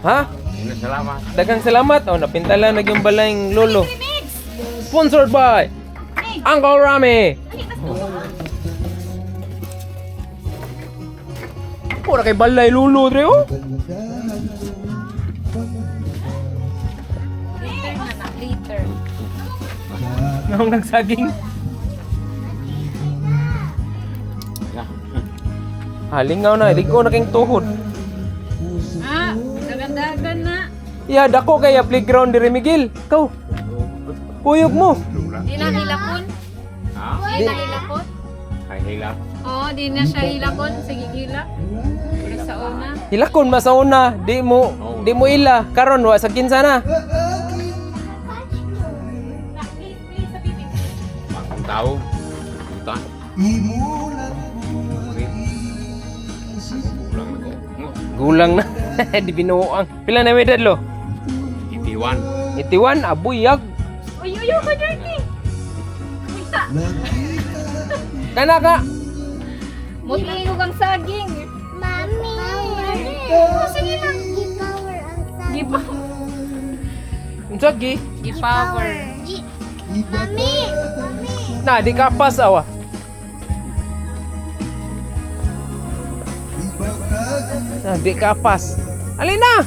Ha? Salamat. Daghang salamat. Oh, napintalan na yung balayng Lolo. Sponsored by Uncle Rami. Pura kay balay Lolo, Dre, oh. Liter. Nahong saging. Halingaw na, di ko na king tuhod. Ah, dagan-dagan na. Iya, dako kaya playground diri Miguel. Kau. Kuyog mo. Di na hilakon. Ha? Di na hilakon. Ay, hilap. Oo, di na siya hilakon. Sige, hilak. Pero sa una. Hilakon masauna, di mo ila karon wa sa kinsa na. Bagong tao. Punta. Gulang na. Di binuang. Pila na medad lo? 81. 81 abuyag. Uy, ka dirty. Isa. Kana ka. Mutingog ang saging. Mami. Oh, sige lang. Gipower ang sa. Unsa gi? Gipower. Mami. Mami. Na di kapas awa. Na di kapas. Alina.